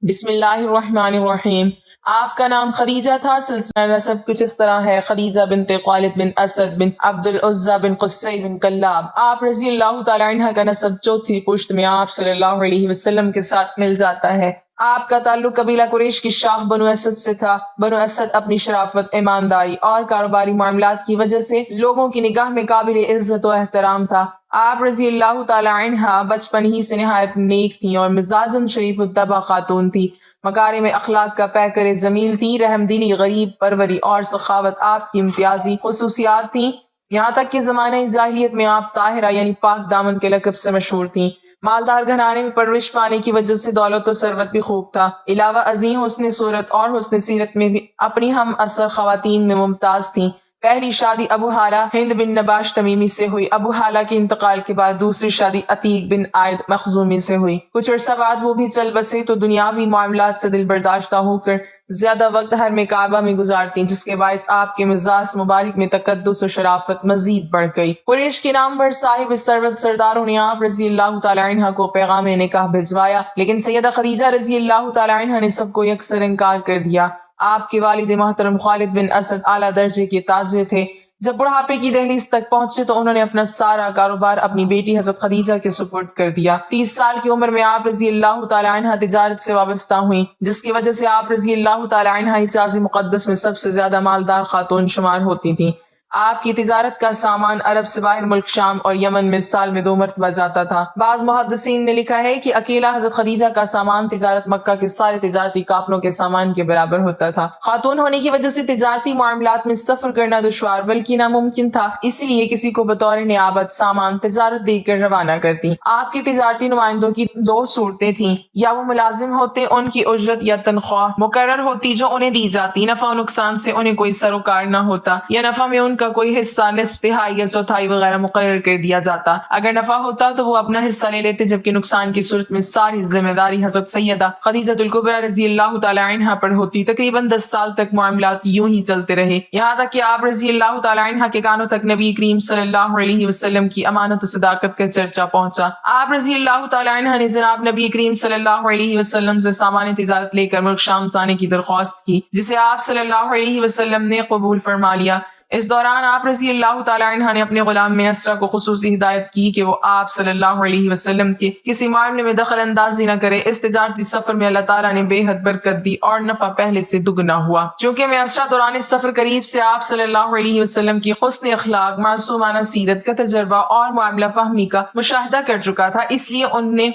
بسم اللہ الرحمن الرحیم۔ آپ کا نام خدیجہ تھا، سلسلہ نسب کچھ اس طرح ہے: خدیجہ بنت خالد بن اسد بن عبد العزیٰ بن قصی بن کلاب۔ آپ رضی اللہ تعالی عنہ کا نسب چوتھی پشت میں آپ صلی اللہ علیہ وسلم کے ساتھ مل جاتا ہے۔ آپ کا تعلق قبیلہ قریش کی شاخ بنو اسد سے تھا۔ بنو اسد اپنی شرافت، ایمانداری اور کاروباری معاملات کی وجہ سے لوگوں کی نگاہ میں قابل عزت و احترام تھا۔ آپ رضی اللہ تعالی عنہ بچپن ہی سے نہایت نیک تھیں اور مزاجاً شریف الطبع خاتون تھی۔ مکارم اخلاق کا پیکر جمیل تھی۔ رحم دلی، غریب پروری اور سخاوت آپ کی امتیازی خصوصیات تھیں۔ یہاں تک کہ زمانہ جاہلیت میں آپ طاہرہ یعنی پاک دامن کے لقب سے مشہور تھیں۔ مالدار گھرانے میں پرورش پانے کی وجہ سے دولت و ثروت بھی خوب تھا۔ علاوہ عظیم حسن صورت اور حسن سیرت میں بھی اپنی ہم عصر خواتین میں ممتاز تھیں۔ پہلی شادی ابو ہالہ ہند بن نباش تمیمی سے ہوئی۔ ابو ہالہ کے انتقال کے بعد دوسری شادی عتیق بن عائد مخزومی سے ہوئی۔ کچھ عرصہ بعد وہ بھی چل بسے تو دنیاوی معاملات سے دل برداشتہ ہو کر زیادہ وقت حرم کعبہ میں گزارتی، جس کے باعث آپ کے مزاج مبارک میں تقدس و شرافت مزید بڑھ گئی۔ قریش کے نام پر صاحب ثروت سرداروں نے آپ رضی اللہ تعالی عنہ کو پیغام نکاح بھجوایا، لیکن سیدہ خدیجہ رضی اللہ تعالی عنہ نے سب کو یکسر انکار کر دیا۔ آپ کے والد محترم خالد بن اسد اعلیٰ درجے کے تاجر تھے۔ جب بڑھاپے کی دہلیز تک پہنچے تو انہوں نے اپنا سارا کاروبار اپنی بیٹی حضرت خدیجہ کے سپرد کر دیا۔ 30 سال کی عمر میں آپ رضی اللہ تعالی عنہ تجارت سے وابستہ ہوئیں، جس کی وجہ سے آپ رضی اللہ تعالی عنہ حجاز مقدس میں سب سے زیادہ مالدار خاتون شمار ہوتی تھیں۔ آپ کی تجارت کا سامان عرب سے باہر ملک شام اور یمن میں سال میں 2 مرتبہ جاتا تھا۔ بعض محدثین نے لکھا ہے کہ اکیلا حضرت خدیجہ کا سامان تجارت مکہ کے سارے تجارتی قافلوں کے سامان کے برابر ہوتا تھا۔ خاتون ہونے کی وجہ سے تجارتی معاملات میں سفر کرنا دشوار بلکہ ناممکن تھا، اسی لیے کسی کو بطور نیابت سامان تجارت دے کر روانہ کرتی۔ آپ کے تجارتی نمائندوں کی 2 صورتیں تھیں: یا وہ ملازم ہوتے، ان کی اجرت یا تنخواہ مقرر ہوتی جو انہیں دی جاتی، نفع و نقصان سے انہیں کوئی سروکار نہ ہوتا، یا نفع میں ان کا کوئی حصہ نصف، تہائی یا چوتھائی وغیرہ مقرر کر دیا جاتا۔ اگر نفع ہوتا تو وہ اپنا حصہ لے لیتے، جبکہ نقصان کی صورت میں ساری ذمہ داری حضرت سیدہ خدیجہ الکبریٰ رضی اللہ تعالی عنہ پر ہوتی۔ تقریباً 10 سال تک معاملات یوں ہی چلتے رہے، یہاں تک کہ آپ رضی اللہ تعالی عنہ کے کانوں تک نبی کریم صلی اللہ علیہ وسلم کی امانت و صداقت کا چرچا پہنچا۔ آپ رضی اللہ تعالی عنہ نے جناب نبی کریم صلی اللہ علیہ وسلم سے سامان تجارت لے کر ملک شام جانے کی درخواست کی، جسے آپ صلی اللہ علیہ وسلم نے قبول فرما لیا۔ اس دوران آپ رضی اللہ تعالی عنہ نے اپنے غلام میسرہ کو خصوصی ہدایت کی کہ وہ آپ صلی اللہ علیہ وسلم کے کسی معاملے میں دخل اندازی نہ کرے۔ اس تجارتی سفر میں اللہ تعالیٰ نے بے حد برکت دی اور نفع پہلے سے دگنا ہوا۔ چونکہ میسرہ دوران اس سفر قریب سے آپ صلی اللہ علیہ وسلم کی حسن اخلاق، معصومانہ سیرت کا تجربہ اور معاملہ فہمی کا مشاہدہ کر چکا تھا، اس لیے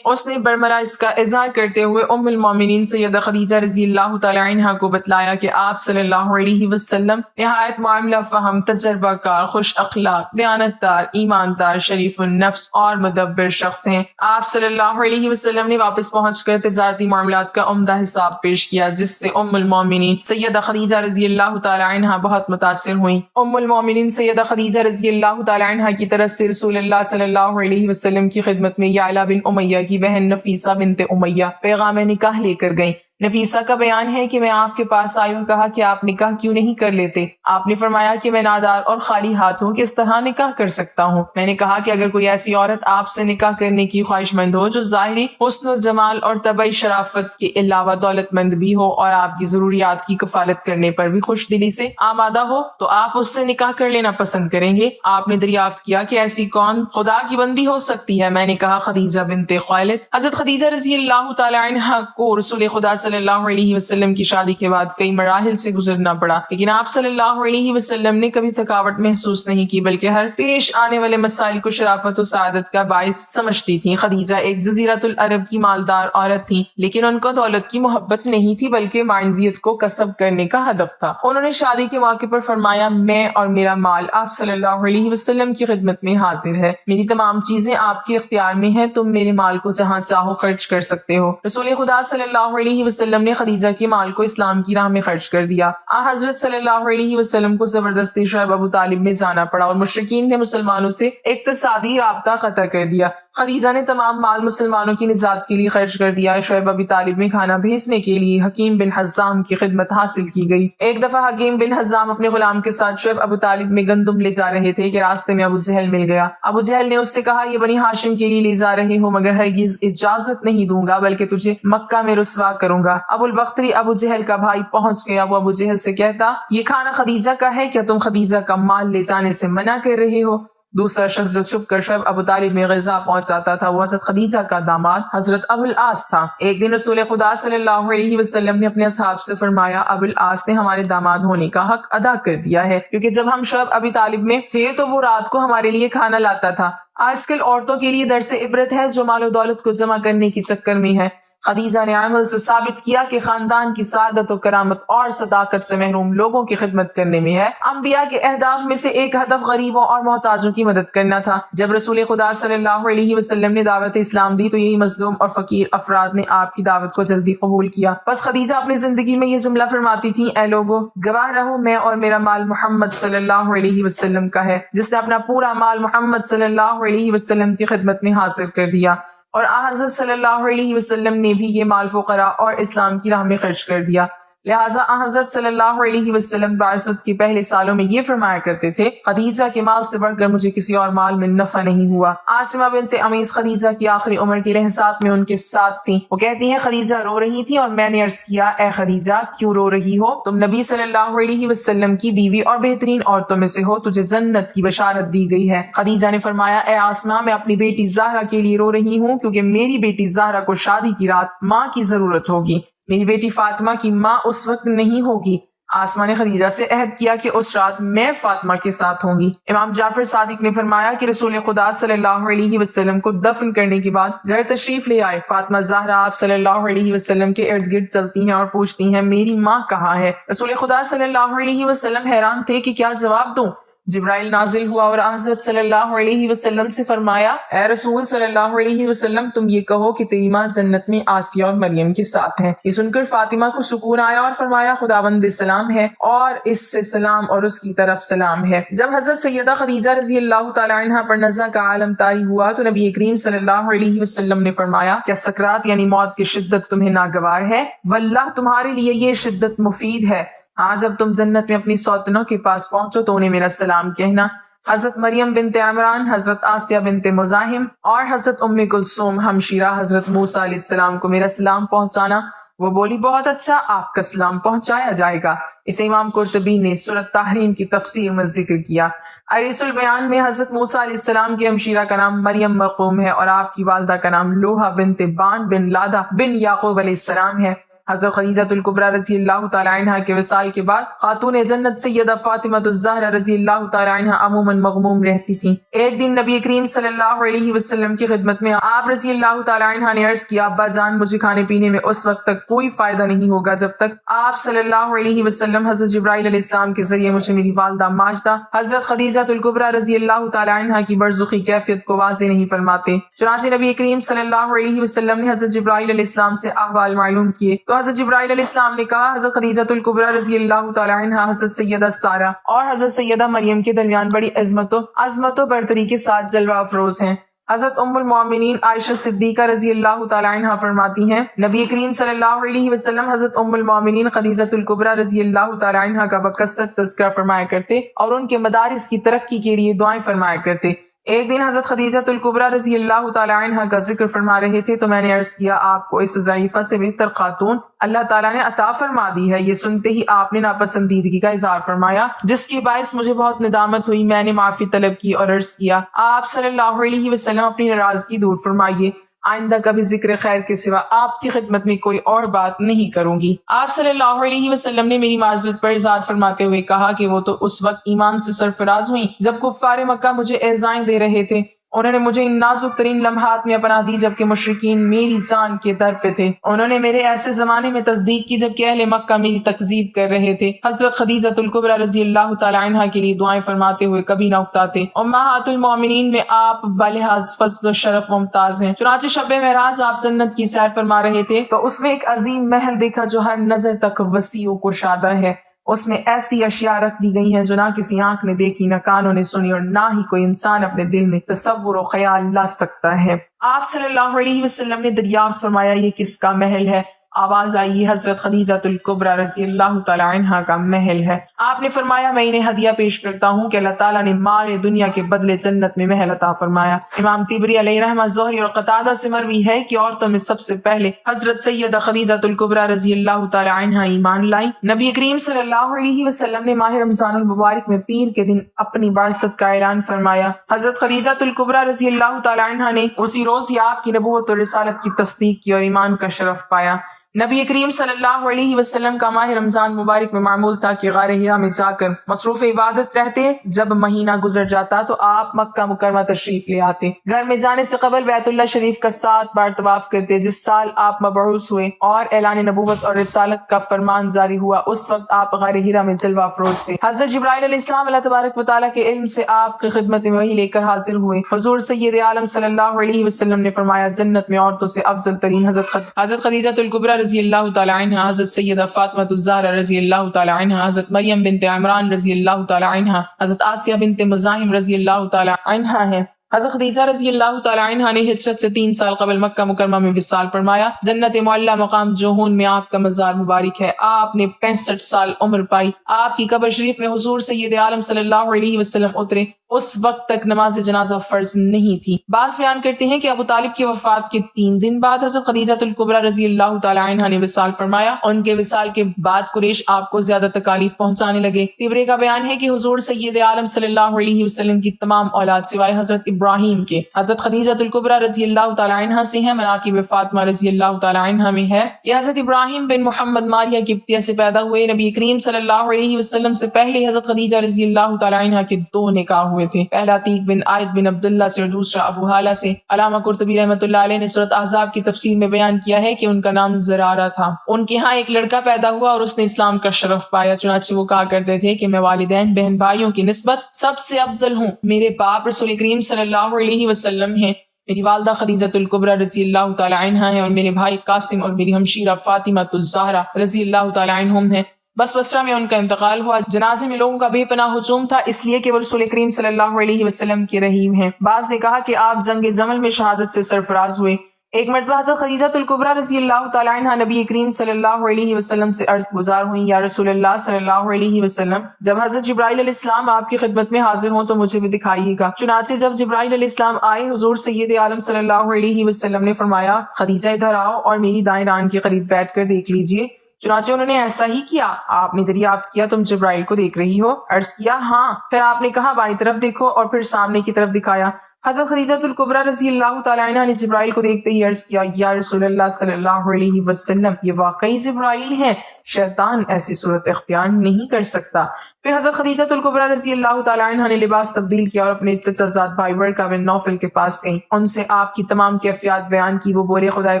اس نے برملا اس کا اظہار کرتے ہوئے ام المومنین سیدہ خدیجہ رضی اللہ تعالی عنہ کو بتلایا کہ آپ صلی اللہ علیہ وسلم نہایت معاملہ ہم تجربہ کار، خوش اخلاق، دیانتدار، ایماندار، شریف النفس اور مدبر شخص ہیں۔ آپ صلی اللہ علیہ وسلم نے واپس پہنچ کر تجارتی معاملات کا عمدہ حساب پیش کیا، جس سے ام المومنین سیدہ خدیجہ رضی اللہ تعالی عنہ بہت متاثر ہوئیں۔ ام المومنین سیدہ خدیجہ رضی اللہ تعالی عنہ کی طرف سے رسول اللہ صلی اللہ علیہ وسلم کی خدمت میں یعلا بن امیہ کی بہن نفیسہ بنت امیہ پیغام نکاح لے کر گئیں۔ نفیسہ کا بیان ہے کہ میں آپ کے پاس آئی اور کہا کہ آپ نکاح کیوں نہیں کر لیتے؟ آپ نے فرمایا کہ میں نادار اور خالی ہاتھ ہوں، کس طرح نکاح کر سکتا ہوں؟ میں نے کہا کہ اگر کوئی ایسی عورت آپ سے نکاح کرنے کی خواہش مند ہو جو ظاہری حسن و جمال اور طبعی شرافت کے علاوہ دولت مند بھی ہو اور آپ کی ضروریات کی کفالت کرنے پر بھی خوش دلی سے آمادہ ہو، تو آپ اس سے نکاح کر لینا پسند کریں گے؟ آپ نے دریافت کیا کہ ایسی کون خدا کی بندی ہو سکتی ہے؟ میں نے کہا خدیجہ بنت خالد۔ حضرت خدیجہ رضی اللہ تعالی عنہ کو رسول خدا صلی اللہ علیہ وسلم کی شادی کے بعد کئی مراحل سے گزرنا پڑا، لیکن آپ صلی اللہ علیہ وسلم نے کبھی تھکاوٹ محسوس نہیں کی، بلکہ ہر پیش آنے والے مسائل کو شرافت و سعادت کا باعث سمجھتی تھیں۔ خدیجہ ایک جزیرۃ العرب کی مالدار عورت تھیں، لیکن ان کو دولت کی محبت نہیں تھی بلکہ معنویت کو کسب کرنے کا ہدف تھا۔ انہوں نے شادی کے موقع پر فرمایا، میں اور میرا مال آپ صلی اللہ علیہ وسلم کی خدمت میں حاضر ہے، میری تمام چیزیں آپ کے اختیار میں ہیں، تم میرے مال کو جہاں چاہو خرچ کر سکتے ہو۔ رسول خدا صلی اللہ علیہ وسلم نے خدیجہ کے مال کو اسلام کی راہ میں خرچ کر دیا۔ حضرت صلی اللہ علیہ وسلم کو زبردستی شعیب ابو طالب میں جانا پڑا اور مشرکین نے مسلمانوں سے اقتصادی رابطہ قطع کر دیا۔ خدیجہ نے تمام مال مسلمانوں کی نجات کے لیے خرچ کر دیا۔ شعیب ابو طالب میں کھانا بھیجنے کے لیے حکیم بن حزام کی خدمت حاصل کی گئی۔ ایک دفعہ حکیم بن حزام اپنے غلام کے ساتھ شعیب ابو طالب میں گندم لے جا رہے تھے کہ راستے میں ابو جہل مل گیا۔ ابو جہل نے اس سے کہا، یہ بنی ہاشم کے لیے لے جا رہے ہو، مگر ہرگز اجازت نہیں دوں گا بلکہ تجھے مکہ میں رسوا کروں گا۔ ابو البختری ابو جہل کا بھائی پہنچ گیا، وہ ابو جہل سے کہتا یہ کھانا خدیجہ کا ہے، کیا تم خدیجہ کا مال لے جانے سے منع کر رہے ہو؟ دوسرا شخص جو چھپ کر شعیب ابو طالب میں غذا پہنچاتا تھا وہ حضرت خدیجہ کا داماد حضرت ابو العاص تھا۔ ایک دن رسول خدا صلی اللہ علیہ وسلم نے اپنے اصحاب سے فرمایا ابو العاص نے ہمارے داماد ہونے کا حق ادا کر دیا ہے، کیونکہ جب ہم شعیب ابو طالب میں تھے تو وہ رات کو ہمارے لیے کھانا لاتا تھا۔ آج کل عورتوں کے لیے درس عبرت ہے جو مال و دولت کو جمع کرنے کے چکر میں ہے۔ خدیجہ نے عمل سے ثابت کیا کہ خاندان کی سعادت و کرامت اور صداقت سے محروم لوگوں کی خدمت کرنے میں ہے۔ انبیاء کے اہداف میں سے ایک ہدف غریبوں اور محتاجوں کی مدد کرنا تھا۔ جب رسول خدا صلی اللہ علیہ وسلم نے دعوت اسلام دی تو یہی مظلوم اور فقیر افراد نے آپ کی دعوت کو جلدی قبول کیا۔ بس خدیجہ اپنی زندگی میں یہ جملہ فرماتی تھی، اے لوگو گواہ رہو میں اور میرا مال محمد صلی اللہ علیہ وسلم کا ہے۔ جس نے اپنا پورا مال محمد صلی اللہ علیہ وسلم کی خدمت میں حاصل کر دیا، اور حضرت صلی اللہ علیہ وسلم نے بھی یہ مال فقراء اور اسلام کی راہ میں خرچ کر دیا۔ لہٰذا حضرت صلی اللہ علیہ وسلم بعثت کے پہلے سالوں میں یہ فرمایا کرتے تھے، خدیجہ کے مال سے بڑھ کر مجھے کسی اور مال میں نفع نہیں ہوا۔ عاصمہ بنت امیس خدیجہ کی آخری عمر کی لحظات میں ان کے ساتھ تھیں۔ وہ کہتی ہیں خدیجہ رو رہی تھی اور میں نے عرض کیا، اے خدیجہ کیوں رو رہی ہو؟ تم نبی صلی اللہ علیہ وسلم کی بیوی اور بہترین عورتوں میں سے ہو، تجھے جنت کی بشارت دی گئی ہے۔ خدیجہ نے فرمایا، اے عاصمہ میں اپنی بیٹی زہرا کے لیے رو رہی ہوں، کیونکہ میری بیٹی زہرا کو شادی کی رات ماں کی ضرورت ہوگی، میری بیٹی فاطمہ کی ماں اس وقت نہیں ہوگی۔ آسمہ نے خدیجہ سے عہد کیا کہ اس رات میں فاطمہ کے ساتھ ہوں گی۔ امام جعفر صادق نے فرمایا کہ رسول خدا صلی اللہ علیہ وسلم کو دفن کرنے کے بعد گھر تشریف لے آئے۔ فاطمہ زہرا آپ صلی اللہ علیہ وسلم کے ارد گرد چلتی ہیں اور پوچھتی ہیں میری ماں کہاں ہے؟ رسول خدا صلی اللہ علیہ وسلم حیران تھے کہ کیا جواب دوں۔ جبرائیل نازل ہوا اور حضرت صلی اللہ علیہ وسلم سے فرمایا، اے رسول صلی اللہ علیہ وسلم تم یہ کہو کہ تیری ماں جنت میں آسیہ اور مریم کے ساتھ ہے۔ یہ سن کر فاطمہ کو سکون آیا اور فرمایا خداوند سلام ہے اور اس سے سلام اور اس کی طرف سلام ہے۔ جب حضرت سیدہ خدیجہ رضی اللہ تعالی عنہا پر نزع کا عالم طاری ہوا تو نبی کریم صلی اللہ علیہ وسلم نے فرمایا، کیا سکرات یعنی موت کی شدت تمہیں ناگوار ہے؟ واللہ تمہارے لیے یہ شدت مفید ہے۔ ہاں جب تم جنت میں اپنی سوتنوں کے پاس پہنچو تو انہیں میرا سلام کہنا۔ حضرت مریم بنت عمران، حضرت آسیہ بنت مزاحم اور حضرت ام کلثوم ہمشیرہ حضرت موسیٰ علیہ السلام کو میرا سلام پہنچانا۔ وہ بولی بہت اچھا، آپ کا سلام پہنچایا جائے گا۔ اسے امام قرطبی نے سورۃ تحریم کی تفسیر میں ذکر کیا۔ عریس البیان میں حضرت موسیٰ علیہ السلام کی ہمشیرہ کا نام مریم مرقوم ہے اور آپ کی والدہ کا نام لوحہ بنت بان بن لادہ بن یعقوب علیہ السلام ہے۔ حضرت خدیجہ الکبریٰ رضی اللہ تعالی عنہا کے وصال کے بعد خاتون جنت سیدہ فاطمہ الزہرا رضی اللہ تعالی عنہا عموماً مغموم رہتی تھیں۔ ایک دن نبی کریم صلی اللہ علیہ وسلم کی خدمت میں آپ رضی اللہ تعالی عنہا نے عرض کیا، ابا جان مجھے کھانے پینے میں اس وقت تک کوئی فائدہ نہیں ہوگا جب تک آپ صلی اللہ علیہ وسلم حضرت جبرائیل علیہ السلام کے ذریعے مجھے میری والدہ ماجدہ حضرت خدیجہ الکبریٰ رضی اللہ تعالی عنہا کی برزخی کیفیت کو واضح نہیں فرماتے۔ چنانچہ نبی کریم صلی اللہ علیہ وسلم نے حضرت جبرائیل علیہ السلام سے احوال معلوم کیے تو حضرت جبرائیل علیہ السلام نے کہا، حضرت خدیجہ الکبریٰ رضی اللہ تعالی عنہا حضرت سیدہ سارہ اور حضرت سیدہ مریم کے درمیان بڑی عظمت و برتری کے ساتھ جلوہ افروز ہیں۔ حضرت ام المومنین عائشہ صدیقہ رضی اللہ تعالی عنہا فرماتی ہیں، نبی کریم صلی اللہ علیہ وسلم حضرت ام المومنین خدیجہ الکبریٰ رضی اللہ تعالی عنہا کا بکثرت تذکرہ فرمایا کرتے اور ان کے مدارس کی ترقی کے لیے دعائیں فرمایا کرتے۔ ایک دن حضرت خدیجہ الکبریٰ رضی اللہ تعالی عنہا کا ذکر فرما رہے تھے تو میں نے عرض کیا، آپ کو اس ضعیفہ سے بہتر خاتون اللہ تعالیٰ نے عطا فرما دی ہے۔ یہ سنتے ہی آپ نے ناپسندیدگی کا اظہار فرمایا جس کی باعث مجھے بہت ندامت ہوئی۔ میں نے معافی طلب کی اور عرض کیا، آپ صلی اللہ علیہ وسلم اپنی ناراضگی دور فرمائیے، آئندہ کبھی ذکر خیر کے سوا آپ کی خدمت میں کوئی اور بات نہیں کروں گی۔ آپ صلی اللہ علیہ وسلم نے میری معذرت پر اظہار فرماتے ہوئے کہا کہ وہ تو اس وقت ایمان سے سرفراز ہوئی جب کفار مکہ مجھے ایذائیں دے رہے تھے۔ انہوں نے مجھے ان نازک ترین لمحات میں پناہ دی جبکہ مشرکین میری جان کے در پہ تھے۔ انہوں نے میرے ایسے زمانے میں تصدیق کی جبکہ اہل مکہ میری تکذیب کر رہے تھے۔ حضرت خدیجہ الکبریٰ رضی اللہ تعالی عنہا کے لیے دعائیں فرماتے ہوئے کبھی نہ اکتاتے۔ امہات المومنین میں آپ بلحاظ فضل و شرف ممتاز ہیں۔ چنانچہ شب معراج آپ جنت کی سیر فرما رہے تھے تو اس میں ایک عظیم محل دیکھا جو ہر نظر تک وسیع و کشادہ ہے۔ اس میں ایسی اشیاء رکھ دی گئی ہیں جو نہ کسی آنکھ نے دیکھی، نہ کانوں نے سنی اور نہ ہی کوئی انسان اپنے دل میں تصور و خیال لا سکتا ہے۔ آپ صلی اللہ علیہ وسلم نے دریافت فرمایا، یہ کس کا محل ہے؟ آواز آئی یہ حضرت خدیجہ الکبریٰ رضی اللہ تعالیٰ عنہا کا محل ہے۔ آپ نے فرمایا میں انہیں ہدیہ پیش کرتا ہوں کہ اللہ تعالیٰ نے مال دنیا کے بدلے جنت میں محل عطا فرمایا۔ امام طبری علیہ رحمہ زہری اور قتادہ سے مروی ہے کہ عورتوں میں سب سے پہلے حضرت سیدہ خدیجہ الکبریٰ رضی اللہ تعالیٰ عنہا ایمان لائی۔ نبی کریم صلی اللہ علیہ وسلم نے ماہ رمضان المبارک میں پیر کے دن اپنی بعثت کا اعلان فرمایا۔ حضرت خدیجہ الکبریٰ رضی اللہ تعالیٰ عنہا نے اسی روز ہی آپ کی نبوت اور رسالت کی تصدیق کی اور ایمان کا شرف پایا۔ نبی کریم صلی اللہ علیہ وسلم کا ماہ رمضان مبارک میں معمول تھا کہ غار حرا میں جا کر مصروف عبادت رہتے، جب مہینہ گزر جاتا تو آپ مکہ مکرمہ تشریف لے آتے، گھر میں جانے سے قبل بیت اللہ شریف کا 7 بار طواف کرتے۔ جس سال آپ مبعوث ہوئے اور اعلان نبوت اور رسالت کا فرمان جاری ہوا اس وقت آپ غار حرا میں جلوہ افروز تھے۔ حضرت جبرائیل علیہ السلام اللہ تبارک و تعالیٰ کے علم سے آپ کی خدمت میں وحی لے کر حاضر ہوئے۔ حضور سید عالم صلی اللہ علیہ وسلم نے فرمایا جنت میں عورتوں سے افضل ترین حضرت خدیجہ الکبریٰ رضی اللہ تعالیٰ عنہا، حضرت سیدہ فاطمہ الزہرا رضی اللہ تعالیٰ عنہا، حضرت مریم بنت عمران رضی اللہ تعالیٰ عنہا، حضرت آسیہ بنت مزاحم رضی اللہ تعالیٰ عنہا ہے۔ حضرت خدیجہ رضی اللہ تعالیٰ عنہا نے ہجرت سے 3 سال قبل مکہ مکرمہ میں وصال فرمایا۔ جنت معلیٰ مقام جوہون میں آپ کا مزار مبارک ہے۔ آپ نے 65 سال عمر پائی۔ آپ کی قبر شریف میں حضور سید عالم صلی اللہ علیہ وسلم اترے، اس وقت تک نماز جنازہ فرض نہیں تھی۔ بعض بیان کرتے ہیں کہ ابو طالب کی وفات کے 3 دن بعد حضرت خدیجہ الکبریٰ رضی اللہ تعالیٰ عنہا نے وصال فرمایا۔ ان کے وصال کے بعد قریش آپ کو زیادہ تکالیف پہنچانے لگے۔ طبری کا بیان ہے کہ حضور سید عالم صلی اللہ علیہ وسلم کی تمام اولاد سوائے حضرت ابراہیم کے حضرت خدیجہ الکبریٰ رضی اللہ تعالیٰ عنہا سے ہیں۔ مناقب فاطمہ رضی اللہ تعالیٰ عنہا میں ہے کہ حضرت ابراہیم بن محمد ماریہ قبطیہ سے پیدا ہوئے۔ نبی کریم صلی اللہ علیہ وسلم سے پہلے حضرت خدیجہ رضی اللہ تعالیٰ عنہا کے 2 نکاح ہوئے تھے، پہلا عتیق بن عائد بن عبداللہ سے اور دوسرا ابو حالہ سے۔ علامہ قرطبی رحمۃ اللہ علیہ نے سورۃ احزاب کی تفسیر میں بیان کیا ہے کہ ان کا نام زرارہ تھا۔ ان کے ہاں ایک لڑکا پیدا ہوا اور اس نے اسلام کا شرف پایا، چنانچہ وہ کہا کرتے تھے کہ میں والدین بہن بھائیوں کی نسبت سب سے افضل ہوں۔ میرے باپ رسول کریم صلی اللہ علیہ وسلم ہیں، میری والدہ خدیجہ الکبریٰ رضی اللہ تعالیٰ عنہا ہے، اور میرے بھائی قاسم اور میری ہمشیرہ فاطمہ الزہرا رضی اللہ تعالیٰ عنہم ہیں۔ بس بصرہ میں ان کا انتقال ہوا۔ جنازے میں لوگوں کا بے پناہ ہجوم تھا، اس لیے کہ وہ رسول کریم صلی اللہ علیہ وسلم کے رحیم ہیں۔ بعض نے کہا کہ آپ جنگ جمل میں شہادت سے سرفراز ہوئے۔ ایک مرتبہ حضرت خدیجہ الکبریٰ رضی اللہ تعالیٰ عنہا نبی کریم صلی اللہ علیہ وسلم سے عرض گزار ہوئیں، یا رسول اللہ صلی اللہ علیہ وسلم، جب حضرت جبرائیل علیہ السلام آپ کی خدمت میں حاضر ہوں تو مجھے بھی دکھائیے گا۔ چنانچہ جب جبرائیل علیہ السلام آئے، حضور سید عالم صلی اللہ علیہ وسلم نے فرمایا خدیجہ ادھر آؤ اور میری دائیں ران کے قریب بیٹھ کر دیکھ لیجئے۔ چنانچہ انہوں نے ایسا ہی کیا۔ آپ نے دریافت کیا تم جبرائیل کو دیکھ رہی ہو؟ عرض کیا ہاں۔ پھر آپ نے کہا بائیں طرف دیکھو، اور پھر سامنے کی طرف دکھایا۔ حضرت خدیجہ الکبریٰ رضی اللہ تعالیٰ عنہا نے جبرائیل کو دیکھتے ہی عرض کیا، یا رسول اللہ صلی اللہ علیہ وسلم، یہ واقعی جبرائیل ہیں، شیطان ایسی صورت اختیار نہیں کر سکتا۔ پھر حضرت خدیجہ الکبریٰ رضی اللہ تعالیٰ عنہا نے لباس تبدیل کیا اور اپنے چچا زاد بھائی ورقہ بن نوفل کے پاس گئیں۔ ان سے آپ کی تمام کیفیات بیان کی۔ وہ بولے خدائے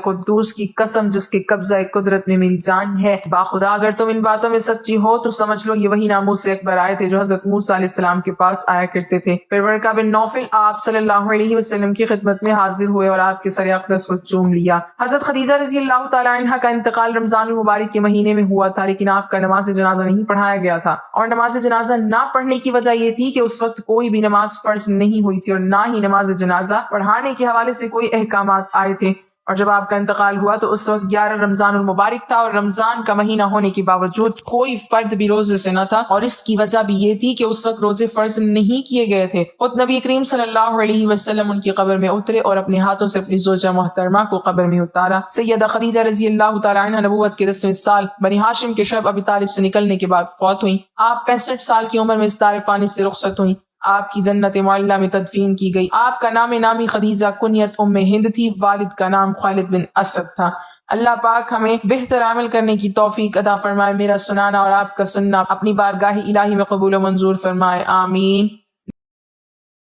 قدوس کی قسم جس کے قبضہ قدرت میں میری جان ہے، باخدا اگر تم ان باتوں میں سچی ہو تو سمجھ لو یہ وہی ناموس اکبر آئے تھے جو حضرت موسیٰ علیہ السلام کے پاس آیا کرتے تھے۔ پھر ورقہ بن نوفل آپ صلی اللہ علیہ وسلم کی خدمت میں حاضر ہوئے اور آپ کے سر اقدس کو چوم لیا۔ حضرت خدیجہ رضی اللہ تعالیٰ عنہا کا انتقال رمضان المبارک کے مہینے میں ہوا تھا، لیکن آپ کا نماز جنازہ نہیں پڑھایا گیا تھا، اور نماز جنازہ نہ پڑھنے کی وجہ یہ تھی کہ اس وقت کوئی بھی نماز فرض نہیں ہوئی تھی اور نہ ہی نماز جنازہ پڑھانے کے حوالے سے کوئی احکامات آئے تھے۔ اور جب آپ کا انتقال ہوا تو اس وقت 11 رمضان المبارک تھا، اور رمضان کا مہینہ ہونے کے باوجود کوئی فرد بھی روزے سے نہ تھا، اور اس کی وجہ بھی یہ تھی کہ اس وقت روزے فرض نہیں کیے گئے تھے۔ خود نبی کریم صلی اللہ علیہ وسلم ان کی قبر میں اترے اور اپنے ہاتھوں سے اپنی زوجہ محترمہ کو قبر میں اتارا۔ سیدہ خدیجہ رضی اللہ تعالیٰ عنہا نبوت کے 10ویں سال بنی ہاشم کے شعب ابی طالب سے نکلنے کے بعد فوت ہوئیں۔ آپ 65 سال کی عمر میں اس دار فانی سے رخصت ہوئیں۔ آپ کی جنت معلیٰ میں تدفین کی گئی۔ آپ کا نام نامی خدیجہ کنیت ام ہند تھی، والد کا نام خالد بن اسد تھا۔ اللہ پاک ہمیں بہتر عمل کرنے کی توفیق عطا فرمائے۔ میرا سنانا اور آپ کا سننا اپنی بارگاہ الہی میں قبول و منظور فرمائے، آمین۔